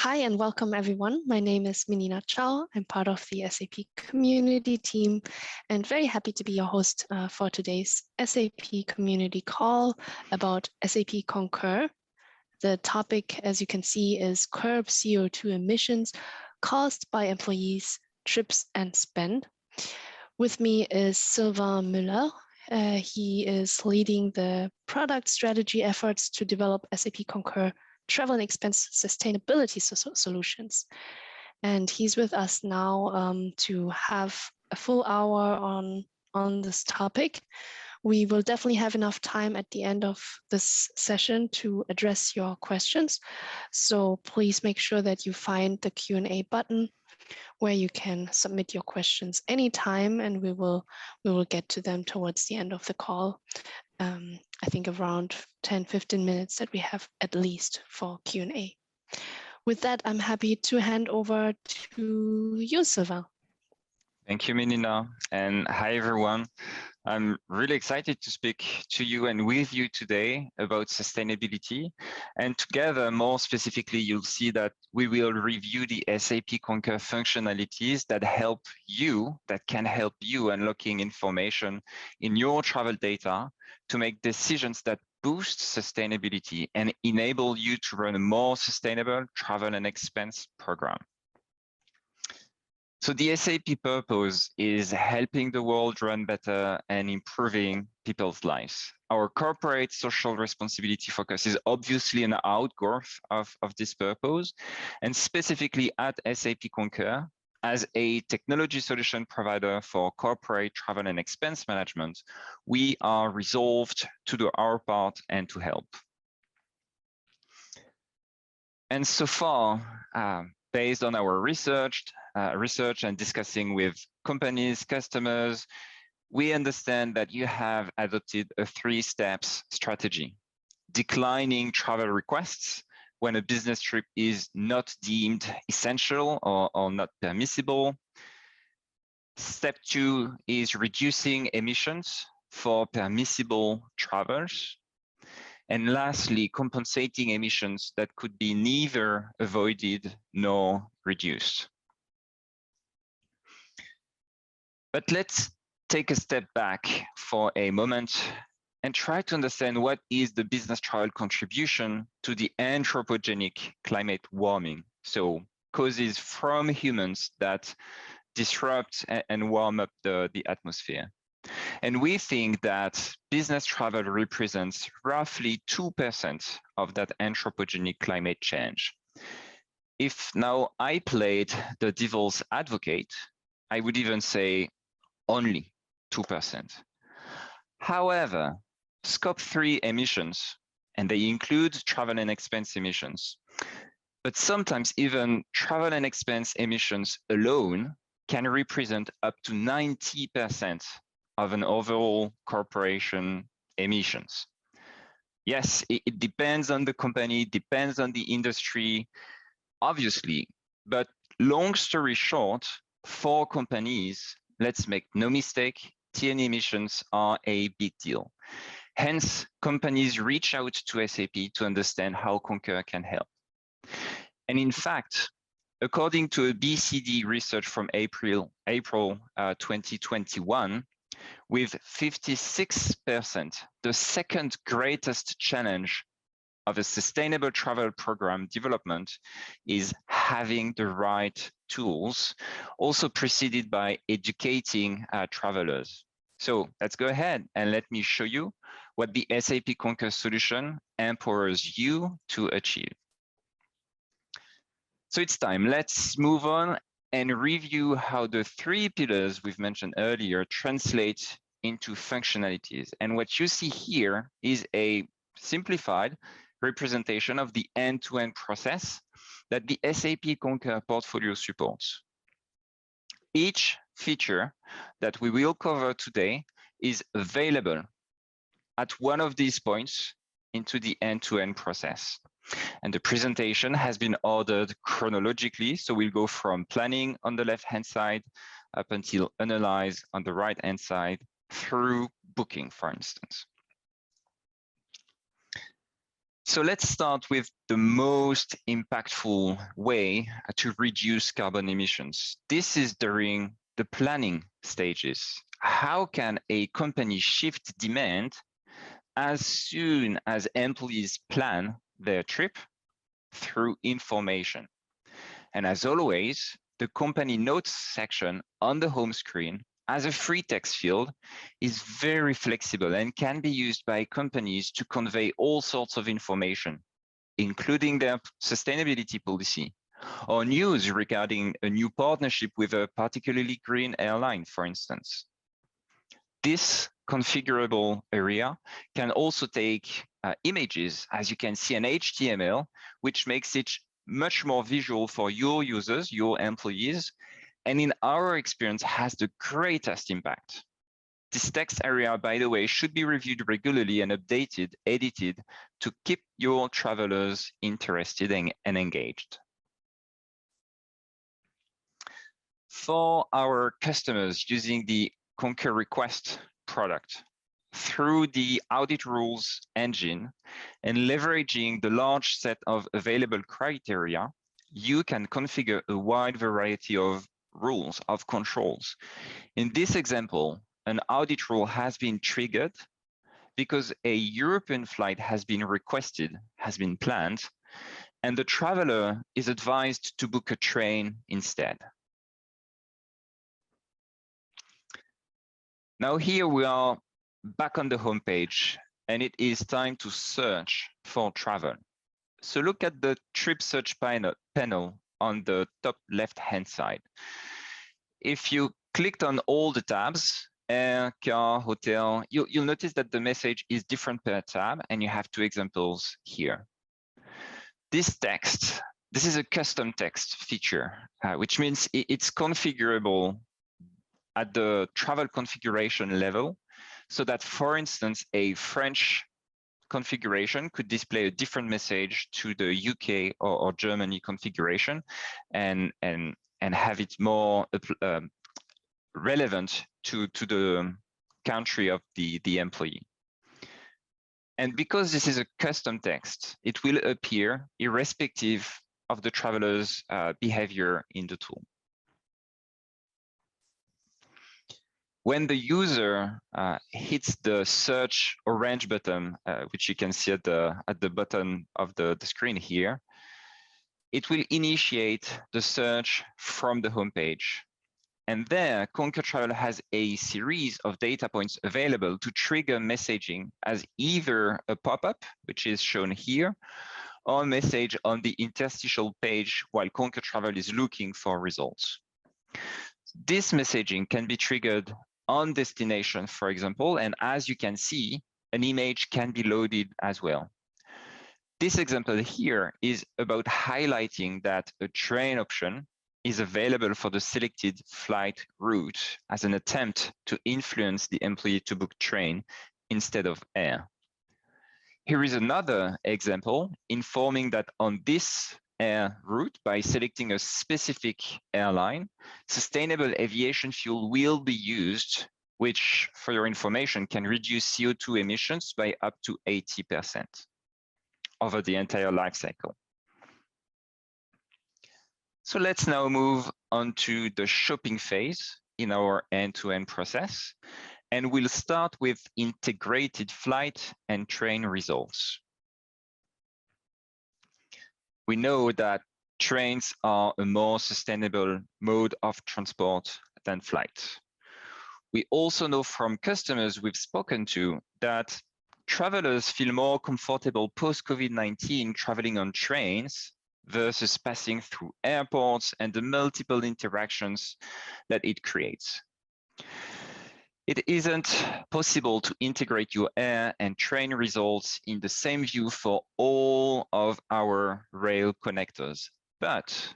Hi and welcome everyone. My name is Minina Chao. I'm part of the SAP Community team and very happy to be your host for today's SAP Community Call about SAP Concur. The topic, as you can see, is curb CO2 emissions caused by employees, trips and spend. With me is Sylvain Müller. He is leading the product strategy efforts to develop SAP Concur travel and expense sustainability solutions. And he's with us now to have a full hour on this topic. We will definitely have enough time at the end of this session to address your questions. So please make sure that you find the Q&A button where you can submit your questions anytime, and we will get to them towards the end of the call. I think around 10-15 minutes that we have at least for Q&A. With that, I'm happy to hand over to you, Sylvain. Thank you, Minina, and hi, everyone. I'm really excited to speak to you and with you today about sustainability. And together, more specifically, you'll see that we will review the SAP Concur functionalities that can help you unlocking information in your travel data to make decisions that boost sustainability and enable you to run a more sustainable travel and expense program. So the SAP Purpose is helping the world run better and improving people's lives. Our corporate social responsibility focus is obviously an outgrowth of this purpose, and specifically at SAP Concur, as a technology solution provider for corporate travel and expense management, we are resolved to do our part and to help. And so far, based on our research and discussing with companies, customers, we understand that you have adopted a 3-steps strategy: declining travel requests when a business trip is not deemed essential or not permissible. Step 2 is reducing emissions for permissible travels. And lastly, compensating emissions that could be neither avoided nor reduced. But let's take a step back for a moment and try to understand what is the business travel contribution to the anthropogenic climate warming, so causes from humans that disrupt and warm up the atmosphere. And we think that business travel represents roughly 2% of that anthropogenic climate change. If now I played the devil's advocate, I would even say only 2%. However, Scope 3 emissions, and they include travel and expense emissions, but sometimes even travel and expense emissions alone can represent up to 90% of an overall corporation emissions. Yes, it depends on the company, depends on the industry, obviously, but long story short, for companies, let's make no mistake, T&E emissions are a big deal. Hence, companies reach out to SAP to understand how Concur can help. And in fact, according to a BCD research from April 2021, with 56%, the second greatest challenge of a sustainable travel program development is having the right tools, also preceded by educating travelers. So let's go ahead and let me show you what the SAP Concur solution empowers you to achieve. So it's time. Let's move on and review how the 3 pillars we've mentioned earlier translate into functionalities. And what you see here is a simplified representation of the end-to-end process that the SAP Concur portfolio supports. Each feature that we will cover today is available at one of these points into the end-to-end process. And the presentation has been ordered chronologically. So we'll go from planning on the left-hand side up until analyze on the right-hand side through booking, for instance. So let's start with the most impactful way to reduce carbon emissions. This is during the planning stages. How can a company shift demand as soon as employees plan their trip? Through information. And as always, the company notes section on the home screen as a free text field is very flexible and can be used by companies to convey all sorts of information, including their sustainability policy or news regarding a new partnership with a particularly green airline, for instance. This configurable area can also take images, as you can see, an HTML, which makes it much more visual for your users, your employees, and in our experience has the greatest impact. This text area, by the way, should be reviewed regularly and updated, edited to keep your travelers interested and engaged. For our customers using the Concur request product, through the audit rules engine and leveraging the large set of available criteria, you can configure a wide variety of rules, of controls. In this example, an audit rule has been triggered because a European flight has been requested, has been planned, and the traveler is advised to book a train instead. Now here we are back on the homepage, and it is time to search for travel. So look at the trip search panel on the top left-hand side. If you clicked on all the tabs, air, car, hotel, you'll notice that the message is different per tab, and you have two examples here. This text, this is a custom text feature, which means it's configurable at the travel configuration level, so that, for instance, a French configuration could display a different message to the UK or Germany configuration, and have it more relevant to the country of the employee. And because this is a custom text, it will appear irrespective of the traveler's behavior in the tool. When the user hits the search orange button, which you can see at the bottom of the screen here, it will initiate the search from the homepage. And there, Concur Travel has a series of data points available to trigger messaging as either a pop-up, which is shown here, or a message on the interstitial page while Concur Travel is looking for results. This messaging can be triggered on destination, for example, and as you can see, an image can be loaded as well. This example here is about highlighting that a train option is available for the selected flight route as an attempt to influence the employee to book train instead of air. Here is another example informing that on this air route, by selecting a specific airline, sustainable aviation fuel will be used, which, for your information, can reduce CO2 emissions by up to 80% over the entire life cycle. So let's now move on to the shopping phase in our end-to-end process, and we'll start with integrated flight and train results. We know that trains are a more sustainable mode of transport than flight. We also know from customers we've spoken to that travelers feel more comfortable post-COVID-19 traveling on trains versus passing through airports and the multiple interactions that it creates. It isn't possible to integrate your air and train results in the same view for all of our rail connectors. But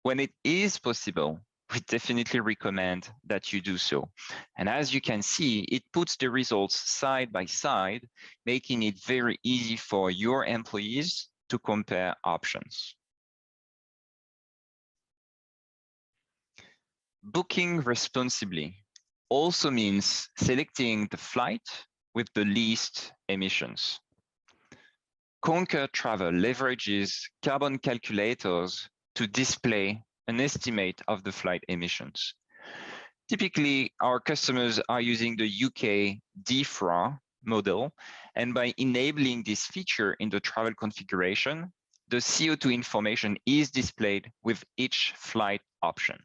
when it is possible, we definitely recommend that you do so. And as you can see, it puts the results side by side, making it very easy for your employees to compare options. Booking responsibly also means selecting the flight with the least emissions. Concur Travel leverages carbon calculators to display an estimate of the flight emissions. Typically, our customers are using the UK DFRA model, and by enabling this feature in the travel configuration, the CO2 information is displayed with each flight option.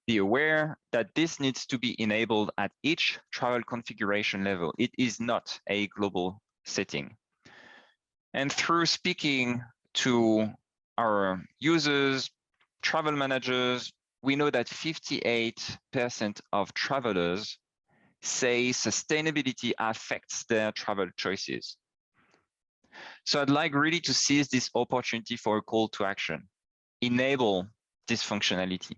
Be aware that this needs to be enabled at each travel configuration level. It is not a global setting. And through speaking to our users, travel managers, we know that 58% of travelers say sustainability affects their travel choices. So I'd like really to seize this opportunity for a call to action. Enable this functionality.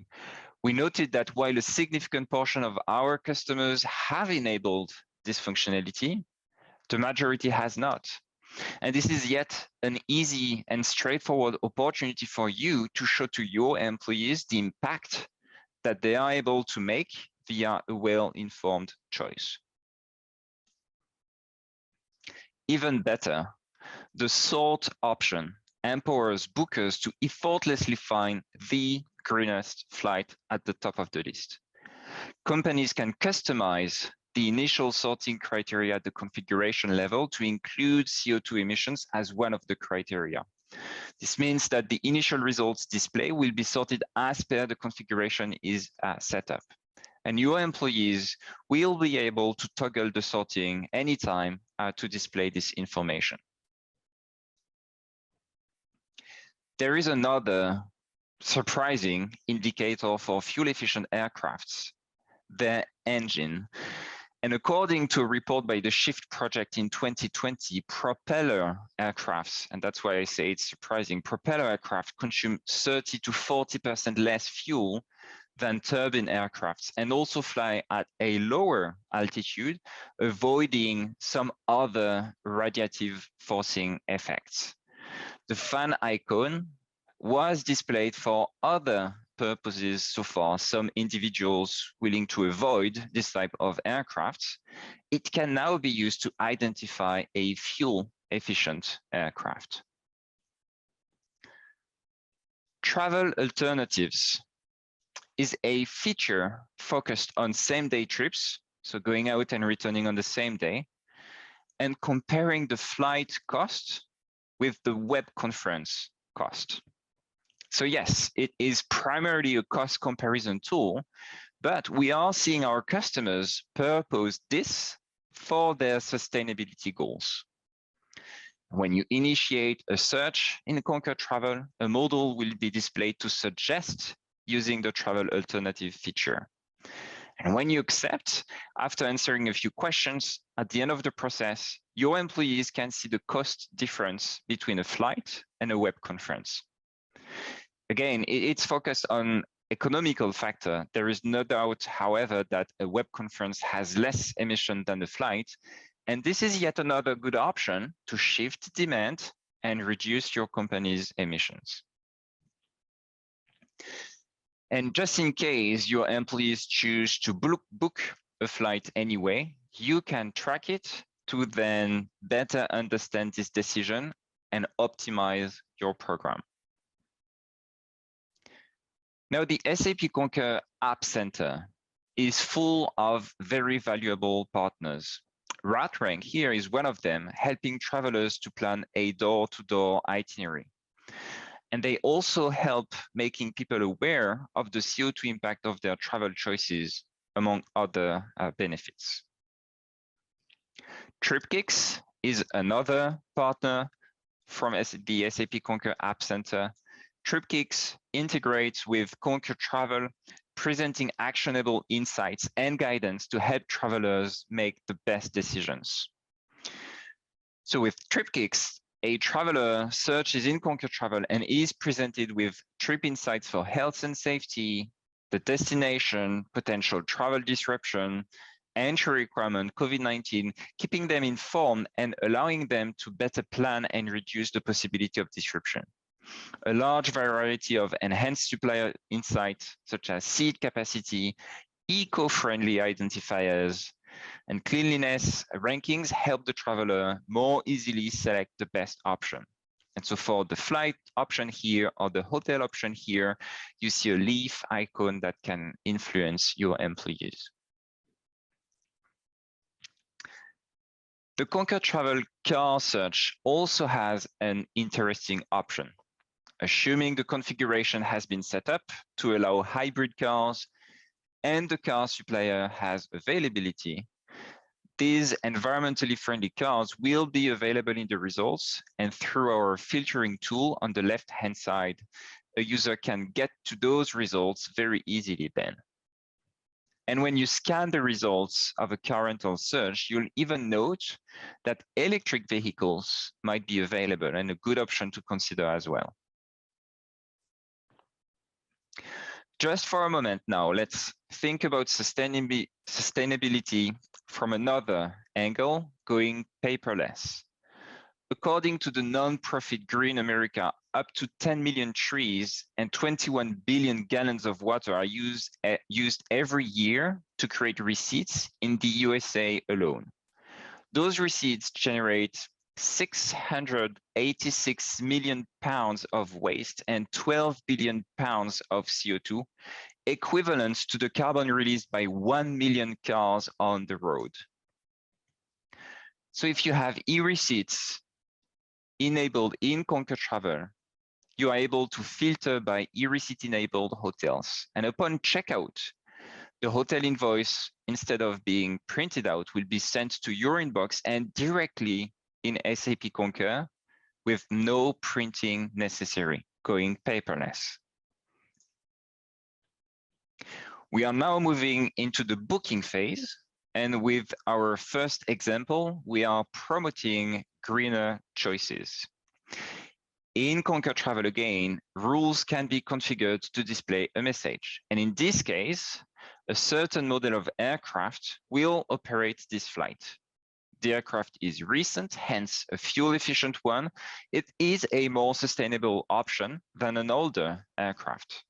We noted that while a significant portion of our customers have enabled this functionality, the majority has not. And this is yet an easy and straightforward opportunity for you to show to your employees the impact that they are able to make via a well-informed choice. Even better, the sort option empowers bookers to effortlessly find the greenest flight at the top of the list. Companies can customize the initial sorting criteria at the configuration level to include CO2 emissions as one of the criteria. This means that the initial results display will be sorted as per the configuration is set up. And your employees will be able to toggle the sorting anytime to display this information. There is another surprising indicator for fuel-efficient aircrafts, their engine. And according to a report by the Shift project in 2020, propeller aircrafts, and that's why I say it's surprising, propeller aircraft consume 30 to 40% less fuel than turbine aircrafts and also fly at a lower altitude, avoiding some other radiative forcing effects. The fan icon was displayed for other purposes so far. Some individuals willing to avoid this type of aircraft, it can now be used to identify a fuel-efficient aircraft. Travel alternatives is a feature focused on same-day trips, so going out and returning on the same day, and comparing the flight cost with the web conference cost. So yes, it is primarily a cost comparison tool, but we are seeing our customers purpose this for their sustainability goals. When you initiate a search in Concur Travel, a model will be displayed to suggest using the travel alternative feature. And when you accept, after answering a few questions, at the end of the process, your employees can see the cost difference between a flight and a web conference. Again, it's focused on economical factor. There is no doubt, however, that a web conference has less emission than a flight. And this is yet another good option to shift demand and reduce your company's emissions. And just in case your employees choose to book a flight anyway, you can track it to then better understand this decision and optimize your program. Now, the SAP Concur App Center is full of very valuable partners. RatRank here is one of them, helping travelers to plan a door-to-door itinerary. And they also help making people aware of the CO2 impact of their travel choices, among other benefits. Tripkicks is another partner from the SAP Concur App Center. Tripkicks integrates with Concur Travel, presenting actionable insights and guidance to help travelers make the best decisions. So with Tripkicks, a traveler searches in Concur Travel and is presented with trip insights for health and safety, the destination, potential travel disruption, entry requirement, COVID-19, keeping them informed and allowing them to better plan and reduce the possibility of disruption. A large variety of enhanced supplier insights, such as seat capacity, eco-friendly identifiers, And cleanliness rankings help the traveler more easily select the best option. And so for the flight option here or the hotel option here, you see a leaf icon that can influence your employees. The Concur Travel Car Search also has an interesting option. Assuming the configuration has been set up to allow hybrid cars and the car supplier has availability, these environmentally friendly cars will be available in the results, and through our filtering tool on the left-hand side, a user can get to those results very easily then. And when you scan the results of a car rental search, you'll even note that electric vehicles might be available and a good option to consider as well. Just for a moment now, let's think about sustainability from another angle, going paperless. According to the non-profit Green America, up to 10 million trees and 21 billion gallons of water are used every year to create receipts in the USA alone. Those receipts generate 686 million pounds of waste and 12 billion pounds of CO2, equivalent to the carbon released by 1 million cars on the road. So if you have EReceipts enabled in Concur Travel, you are able to filter by EReceipt-enabled hotels. And upon checkout, the hotel invoice, instead of being printed out, will be sent to your inbox and directly in SAP Concur with no printing necessary, going paperless. We are now moving into the booking phase. And with our first example, we are promoting greener choices. In Concur Travel again, rules can be configured to display a message. And in this case, a certain model of aircraft will operate this flight. The aircraft is recent, hence a fuel-efficient one. It is a more sustainable option than an older aircraft.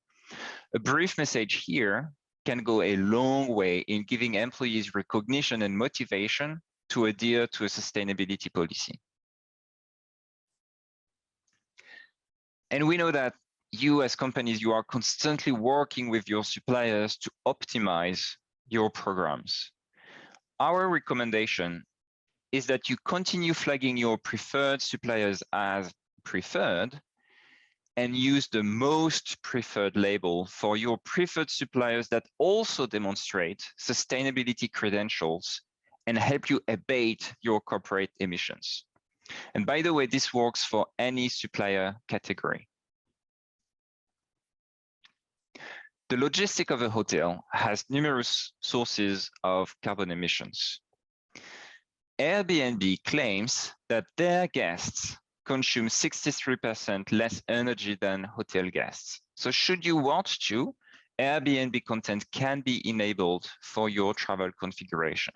A brief message here can go a long way in giving employees recognition and motivation to adhere to a sustainability policy. And we know that you as companies, you are constantly working with your suppliers to optimize your programs. Our recommendation is that you continue flagging your preferred suppliers as preferred and use the most preferred label for your preferred suppliers that also demonstrate sustainability credentials and help you abate your corporate emissions. And by the way, this works for any supplier category. The logistic of a hotel has numerous sources of carbon emissions. Airbnb claims that their guests consume 63% less energy than hotel guests. So should you want to, Airbnb content can be enabled for your travel configuration.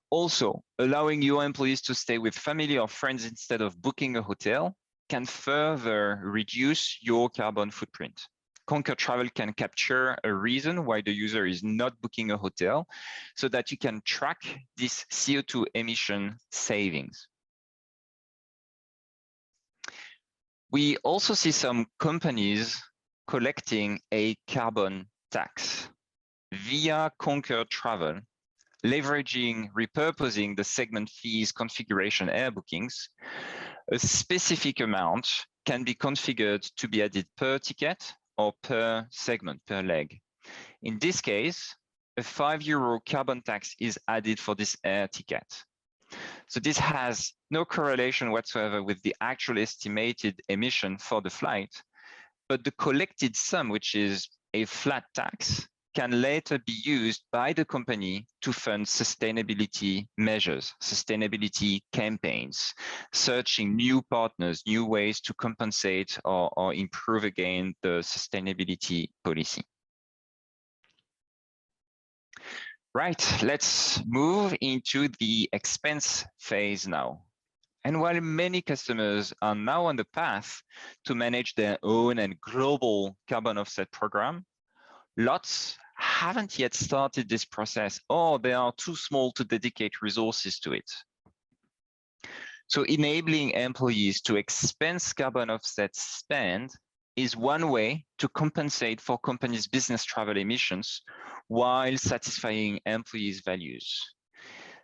Also, allowing your employees to stay with family or friends instead of booking a hotel can further reduce your carbon footprint. Concur Travel can capture a reason why the user is not booking a hotel so that you can track this CO2 emission savings. We also see some companies collecting a carbon tax via Concur Travel, repurposing the segment fees configuration air bookings. A specific amount can be configured to be added per ticket or per segment, per leg. In this case, a €5 carbon tax is added for this air ticket. So this has no correlation whatsoever with the actual estimated emission for the flight, but the collected sum, which is a flat tax, can later be used by the company to fund sustainability measures, sustainability campaigns, searching new partners, new ways to compensate or improve again the sustainability policy. Right, let's move into the expense phase now. And while many customers are now on the path to manage their own and global carbon offset program, lots haven't yet started this process, or they are too small to dedicate resources to it. So enabling employees to expense carbon offset spend is one way to compensate for companies' business travel emissions while satisfying employees' values.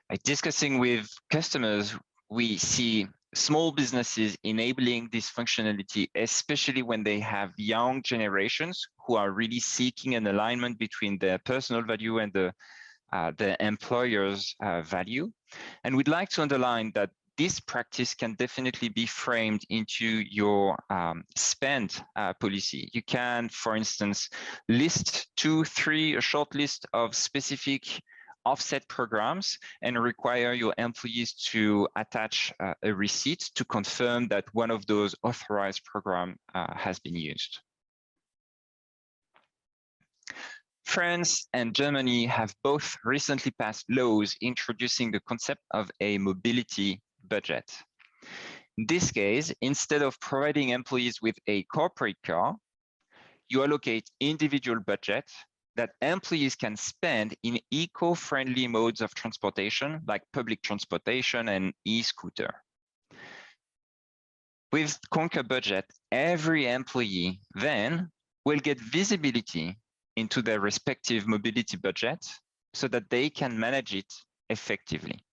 By discussing with customers, we see small businesses enabling this functionality, especially when they have young generations who are really seeking an alignment between their personal value and the employer's value. And we'd like to underline that this practice can definitely be framed into your spend policy. You can, for instance, list 2, 3, a short list of specific offset programs and require your employees to attach a receipt to confirm that one of those authorized programs has been used. France and Germany have both recently passed laws introducing the concept of a mobility budget. In this case, instead of providing employees with a corporate car, you allocate individual budget that employees can spend in eco-friendly modes of transportation, like public transportation and e-scooter. With Concur budget, every employee then will get visibility into their respective mobility budget so that they can manage it effectively.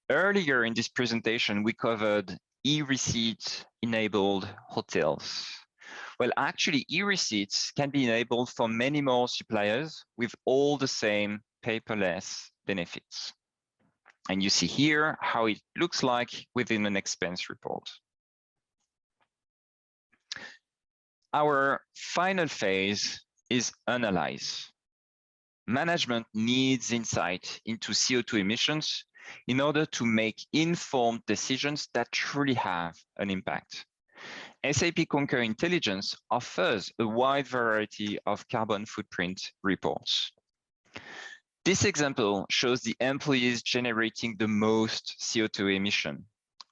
Earlier in this presentation, we covered EReceipts enabled hotels. Well, actually, EReceipts can be enabled for many more suppliers with all the same paperless benefits. And you see here how it looks like within an expense report. Our final phase is analyze. Management needs insight into CO2 emissions in order to make informed decisions that truly have an impact. SAP Concur Intelligence offers a wide variety of carbon footprint reports. This example shows the employees generating the most CO2 emission.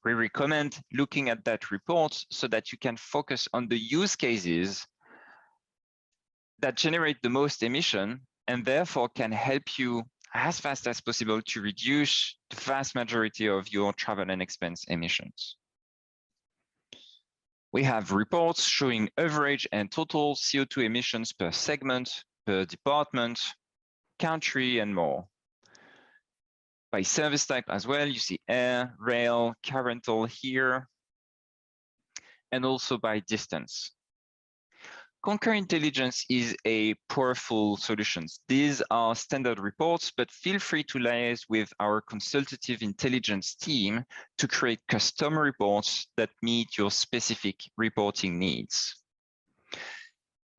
We recommend looking at that report so that you can focus on the use cases that generate the most emission and therefore can help you as fast as possible to reduce the vast majority of your travel and expense emissions. We have reports showing average and total CO2 emissions per segment, per department, country, and more. By service type as well, you see air, rail, car rental here, and also by distance. Concur Intelligence is a powerful solution. These are standard reports, but feel free to liaise with our consultative intelligence team to create custom reports that meet your specific reporting needs.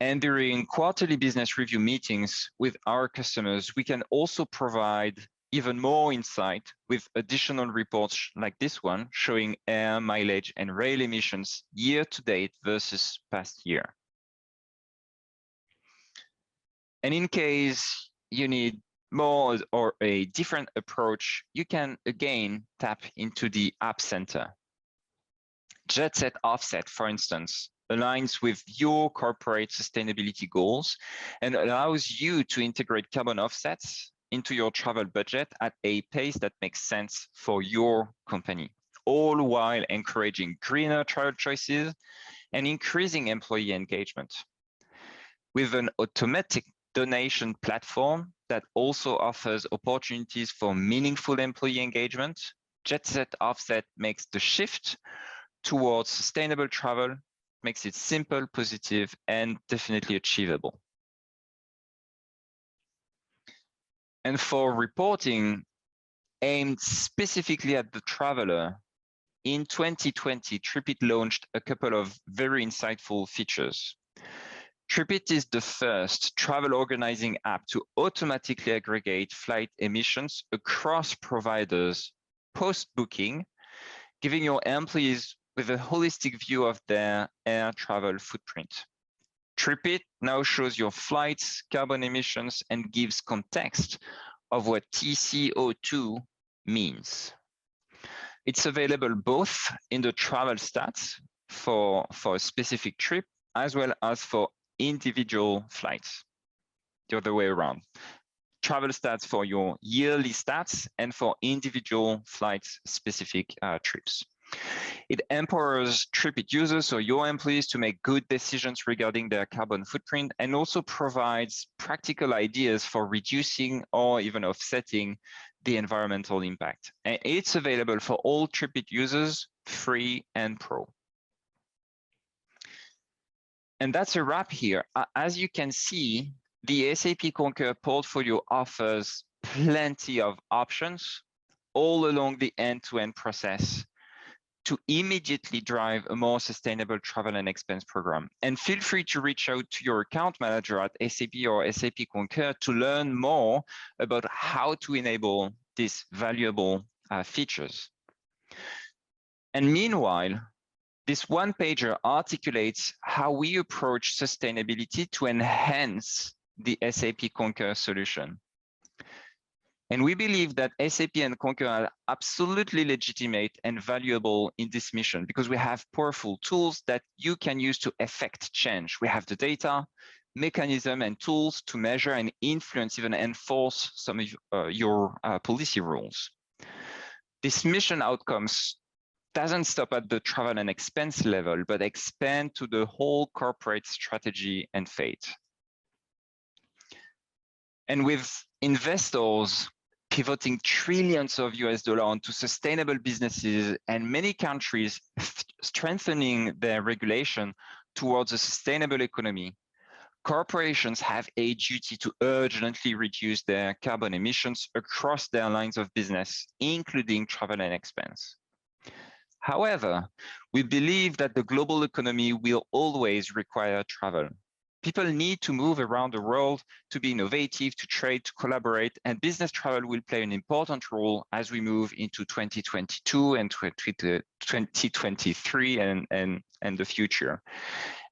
And during quarterly business review meetings with our customers, we can also provide even more insight with additional reports like this one, showing air, mileage, and rail emissions year to date versus past year. And in case you need more or a different approach, you can again tap into the App Center. JetSet Offset, for instance, aligns with your corporate sustainability goals and allows you to integrate carbon offsets into your travel budget at a pace that makes sense for your company, all while encouraging greener travel choices and increasing employee engagement. With an automatic donation platform that also offers opportunities for meaningful employee engagement, JetSet Offset makes the shift towards sustainable travel, makes it simple, positive, and definitely achievable. And for reporting aimed specifically at the traveler, in 2020, Tripit launched a couple of very insightful features. Tripit is the first travel organizing app to automatically aggregate flight emissions across providers post-booking, giving your employees with a holistic view of their air travel footprint. Tripit now shows your flight's carbon emissions and gives context of what TCO2 means. It's available both in the travel stats for a specific trip, as well as for individual flights. The other way around. Travel stats for your yearly stats and for individual flights specific trips. It empowers Tripit users, so your employees, to make good decisions regarding their carbon footprint, and also provides practical ideas for reducing or even offsetting the environmental impact. And it's available for all Tripit users, free and pro. And that's a wrap here. As you can see, the SAP Concur portfolio offers plenty of options all along the end-to-end process to immediately drive a more sustainable travel and expense program. And feel free to reach out to your account manager at SAP or SAP Concur to learn more about how to enable these valuable features. And meanwhile, this one-pager articulates how we approach sustainability to enhance the SAP Concur solution. And we believe that SAP and Concur are absolutely legitimate and valuable in this mission because we have powerful tools that you can use to effect change. We have the data, mechanism, and tools to measure and influence, even enforce some of your policy rules. This mission outcomes doesn't stop at the travel and expense level, but expand to the whole corporate strategy and fate. And with investors pivoting trillions of US dollars onto sustainable businesses and many countries strengthening their regulation towards a sustainable economy, corporations have a duty to urgently reduce their carbon emissions across their lines of business, including travel and expense. However, we believe that the global economy will always require travel. People need to move around the world to be innovative, to trade, to collaborate, and business travel will play an important role as we move into 2022 and 2023 and the future.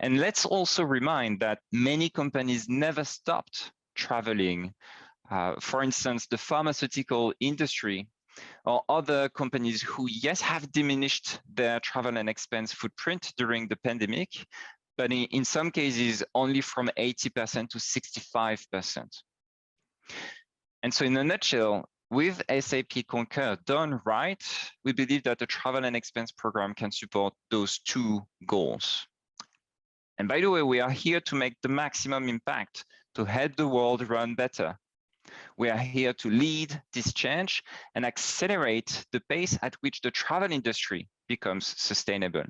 And let's also remind that many companies never stopped traveling. For instance, the pharmaceutical industry or other companies who, yes, have diminished their travel and expense footprint during the pandemic, but in some cases, only from 80% to 65%. And so in a nutshell, with SAP Concur done right, we believe that the travel and expense program can support those two goals. And by the way, we are here to make the maximum impact, to help the world run better. We are here to lead this change and accelerate the pace at which the travel industry becomes sustainable.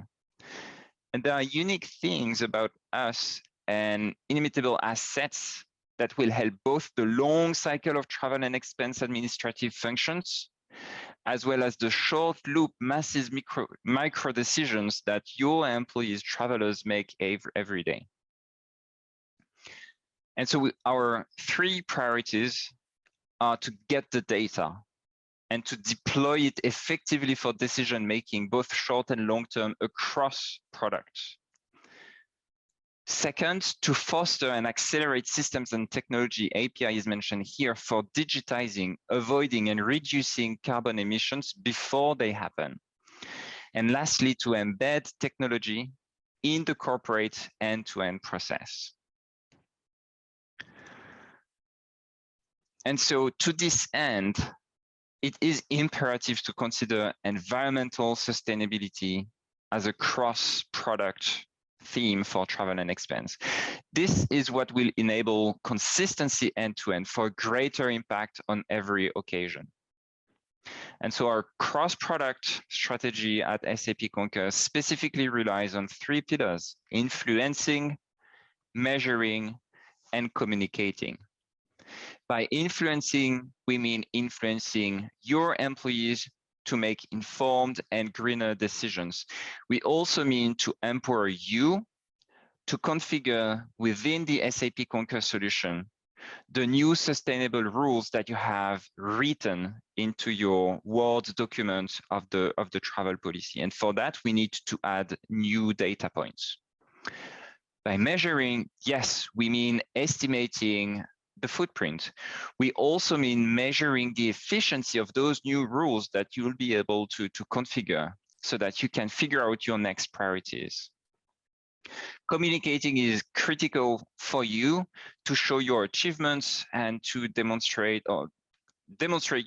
And there are unique things about us and inimitable assets that will help both the long cycle of travel and expense administrative functions, as well as the short loop massive micro decisions that your employees, travelers make every day. And so our three priorities are to get the data and to deploy it effectively for decision-making, both short and long-term across products. Second, to foster and accelerate systems and technology, API is mentioned here, for digitizing, avoiding, and reducing carbon emissions before they happen. And lastly, to embed technology in the corporate end-to-end process. And so to this end, it is imperative to consider environmental sustainability as a cross-product theme for travel and expense. This is what will enable consistency end-to-end for greater impact on every occasion. And so our cross-product strategy at SAP Concur specifically relies on three pillars: influencing, measuring, and communicating. By influencing, we mean influencing your employees to make informed and greener decisions. We also mean to empower you to configure within the SAP Concur solution the new sustainable rules that you have written into your Word document of the travel policy. And for that, we need to add new data points. By measuring, yes, we mean estimating the footprint. We also mean measuring the efficiency of those new rules that you'll be able to configure so that you can figure out your next priorities. Communicating is critical for you to show your achievements and to demonstrate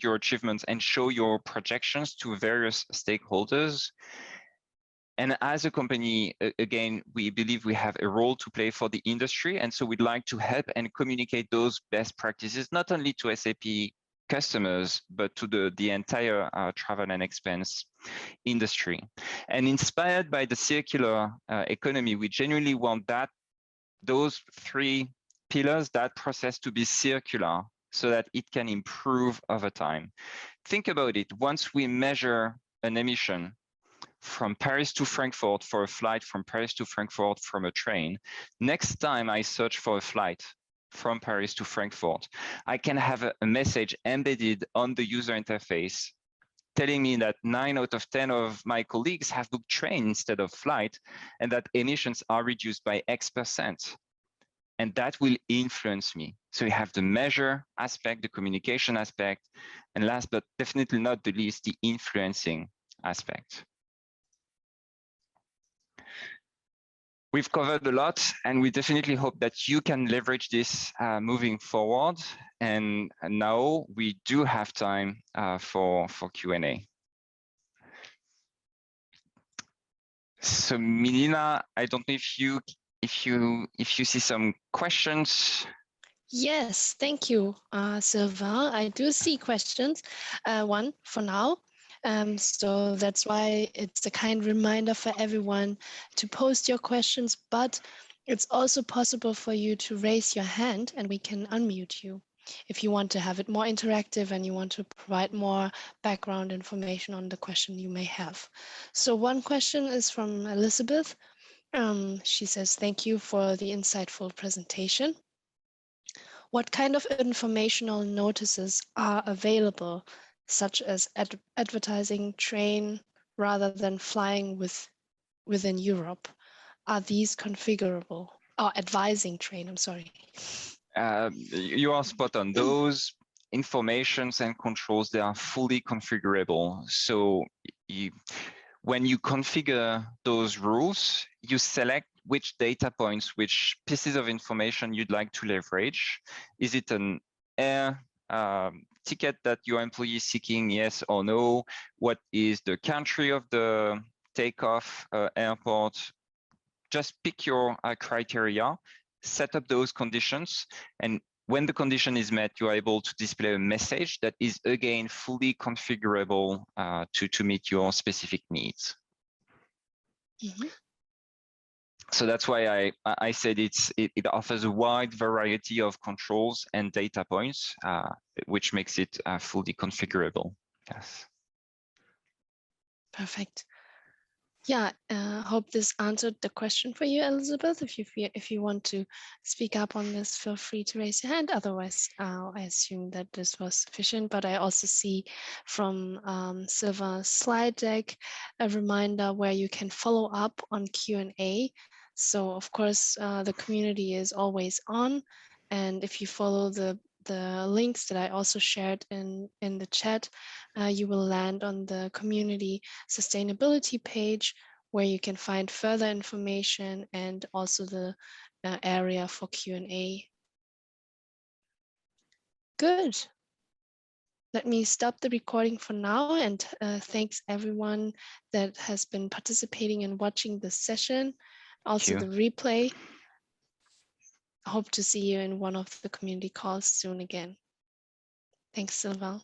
your achievements and show your projections to various stakeholders. And as a company, again, we believe we have a role to play for the industry. And so we'd like to help and communicate those best practices, not only to SAP customers, but to the entire travel and expense industry. And inspired by the circular economy, we genuinely want those three pillars, that process to be circular so that it can improve over time. Think about it. Once we measure an emission from Paris to Frankfurt for a flight from Paris to Frankfurt from a train, next time I search for a flight from Paris to Frankfurt, I can have a message embedded on the user interface telling me that 9 out of 10 of my colleagues have booked train instead of flight, and that emissions are reduced by X%. And that will influence me. So you have the measure aspect, the communication aspect, and last but definitely not the least, the influencing aspect. We've covered a lot, and we definitely hope that you can leverage this moving forward. And now we do have time for Q&A. So Milena, I don't know if you see some questions. Yes, thank you, Sylvain. I do see questions. One for now. So that's why it's a kind reminder for everyone to post your questions, but it's also possible for you to raise your hand and we can unmute you if you want to have it more interactive and you want to provide more background information on the question you may have. So one question is from Elizabeth. She says, thank you for the insightful presentation. What kind of informational notices are available, such as advertising train rather than flying within Europe? Are these configurable? Or advising train, I'm sorry. You are spot on. Those informations and controls, they are fully configurable. So when you configure those rules, you select which data points, which pieces of information you'd like to leverage. Is it an air ticket that your employee is seeking, yes or no? What is the country of the takeoff airport? Just pick your criteria, set up those conditions, and when the condition is met, you are able to display a message that is, again, fully configurable to meet your specific needs. Mm-hmm. So that's why I said it offers a wide variety of controls and data points, which makes it fully configurable. Yes. Perfect. Yeah, hope this answered the question for you, Elizabeth. If you want to speak up on this, feel free to raise your hand. Otherwise, I assume that this was sufficient. But I also see from Sylvain's slide deck a reminder where you can follow up on Q&A. So of course, the community is always on, and if you follow the links that I also shared in the chat, you will land on the community sustainability page where you can find further information and also the area for Q&A. Good. Let me stop the recording for now, and thanks everyone that has been participating and watching this session. Also the replay. Hope to see you in one of the community calls soon again. Thanks, Sylvain.